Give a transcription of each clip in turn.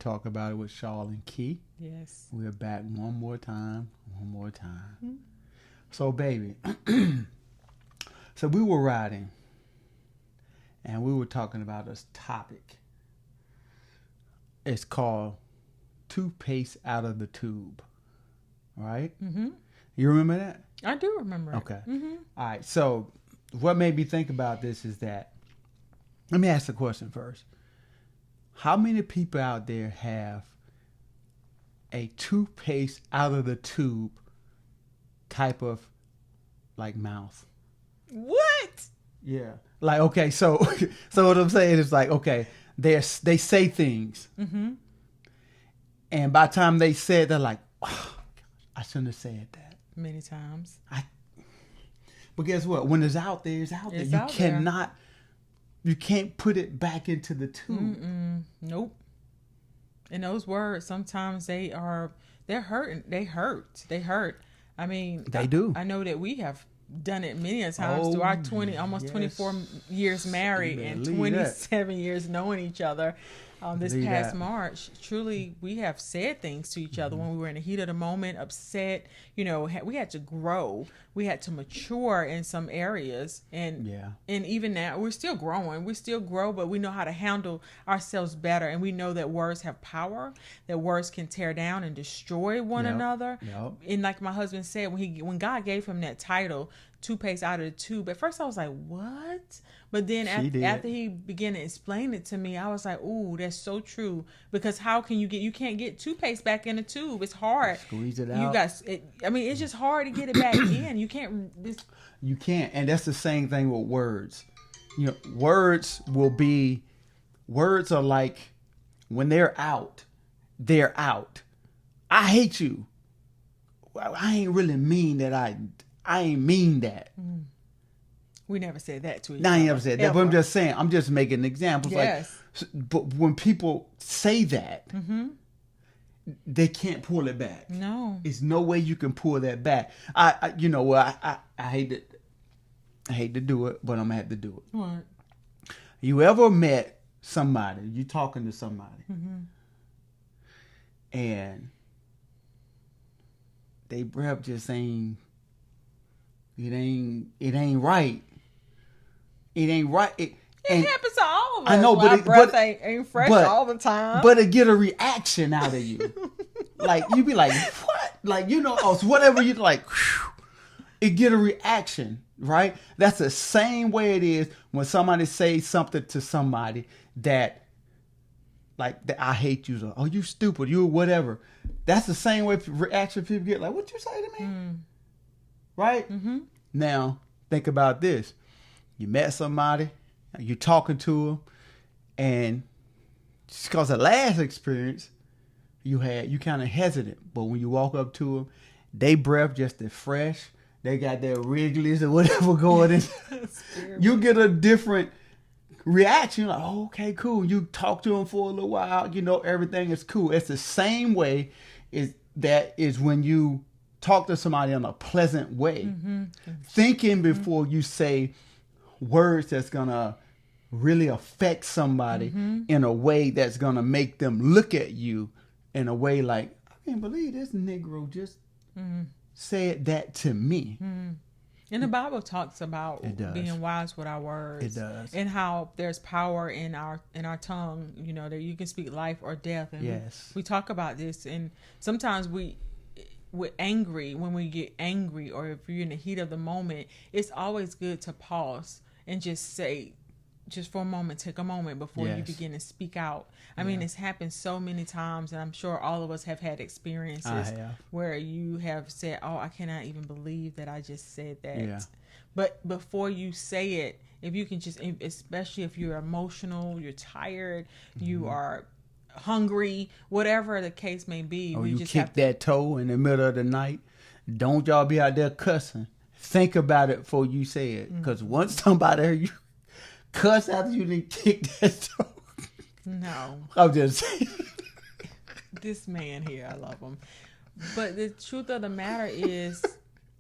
talk about it with Shaw and Key. Yes. We're back one more time. Mm-hmm. So, baby, so we were riding, and we were talking about this topic. It's called Toothpaste Out of the Tube, right? Mm-hmm. You remember that? I do remember it. Okay. Mm-hmm. All right. So, what made me think about this is that, let me ask the question first. How many people out there have a toothpaste out of the tube type of like mouth? What? Yeah. Like, okay, so what I'm saying is like, okay, they say things. Mm-hmm. And by the time they say it, they're like, oh, I shouldn't have said that. Many times. But guess what? When it's out there, it's out there. You cannot, you can't put it back into the tube. Nope. And those words, sometimes they're hurting. They hurt. I mean, they do. I know that we have done it many a times through our 24 years married and 27 years knowing each other. This past March, truly, we have said things to each other when we were in the heat of the moment, upset. You know, we had to grow. We had to mature in some areas. And even now, we're still growing. We still grow, but we know how to handle ourselves better. And we know that words have power, that words can tear down and destroy one another. And like my husband said, when God gave him that title, Toothpaste Out of the Tube, at first I was like, what? But then after he began to explain it to me, I was like, ooh, that's so true. Because how can you can't get toothpaste back in the tube. It's hard. Squeeze it out. It's just hard to get it back in. You can't. You can't. And that's the same thing with words. You know, words are like, when they're out, they're out. I hate you. I ain't really mean that. I ain't mean that. We never said that to each other. I ain't never said that. Ever. But I'm just saying. I'm just making examples. Yes. But when people say that, they can't pull it back. No. There's no way you can pull that back. I hate to do it, but I'm gonna have to do it. What? You ever met somebody? You talking to somebody, and they breath just ain't. It ain't right. It ain't right. It happens to all of us. I know, but our breath ain't fresh all the time. But it get a reaction out of you. Like, you be like, what? Like, so whatever you like, whew, it get a reaction, right? That's the same way it is when somebody says something to somebody that, like, that I hate you. Oh, you stupid. You whatever. That's the same way reaction people get. Like, what you say to me? Right? Now, think about this. You met somebody, you're talking to them, and just because of the last experience you kind of hesitant. But when you walk up to them, they breath just as fresh. They got their wrigglies or whatever going in. You get a different reaction. Like, oh, okay, cool. You talk to them for a little while. Everything is cool. It's the same way is when you talk to somebody in a pleasant way. Thinking before you say words that's going to really affect somebody in a way that's going to make them look at you in a way like, I can't believe this Negro just said that to me. And the Bible talks about being wise with our words. It does. And how there's power in our tongue, that you can speak life or death. And we talk about this, and sometimes we're angry. When we get angry, or if you're in the heat of the moment, it's always good to pause and just say, just for a moment, take a moment before you begin to speak out. I mean, it's happened so many times, and I'm sure all of us have had experiences where you have said, oh, I cannot even believe that I just said that. Yeah. But before you say it, if you can just, especially if you're emotional, you're tired, you are hungry, whatever the case may be. Or you just kick that toe in the middle of the night. Don't y'all be out there cussing. Think about it before you say it. Because once somebody heard you cuss after you didn't kick that toe. No. I'm just saying. This man here, I love him. But the truth of the matter is,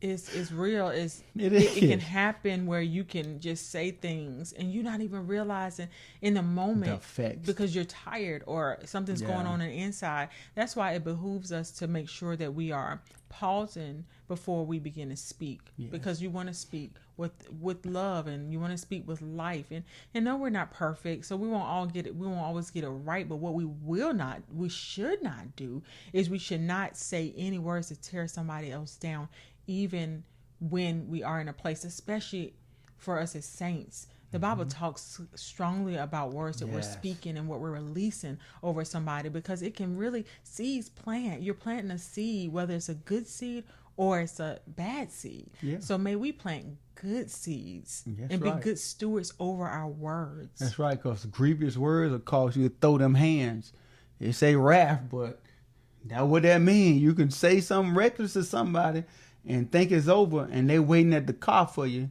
It's real. It can happen where you can just say things and you're not even realizing in the moment, the effects, because you're tired or something's going on the inside. That's why it behooves us to make sure that we are pausing before we begin to speak, because you want to speak with love, and you want to speak with life, and no, we're not perfect, so we won't always get it right. But what we should not do is we should not say any words to tear somebody else down, even when we are in a place, especially for us as saints. The Bible talks strongly about words that we're speaking and what we're releasing over somebody, because it can really, seeds plant. You're planting a seed, whether it's a good seed or it's a bad seed. Yeah. So may we plant good seeds and be good stewards over our words. That's right, because grievous words will cause you to throw them hands. They say wrath, but that's what that means. You can say something reckless to somebody and think it's over, and they waiting at the car for you,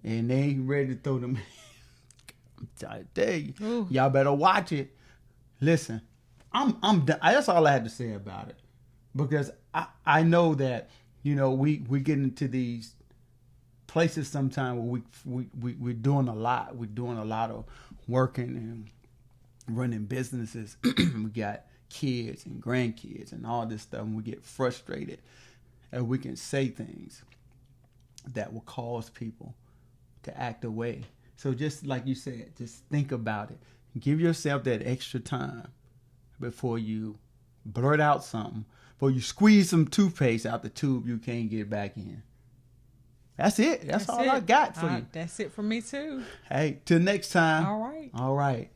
and they ain't ready to throw them. I'm trying to tell you, y'all better watch it. Listen, I'm done. That's all I had to say about it, because I know that, you know, we get into these places sometimes where we're doing a lot. We're doing a lot of working and running businesses. We got kids and grandkids and all this stuff, and we get frustrated, and we can say things that will cause people to act away. So just like you said, just think about it. Give yourself that extra time before you blurt out something, before you squeeze some toothpaste out the tube you can't get back in. That's it. That's all I got for you. That's it for me too. Hey, till next time. All right. All right.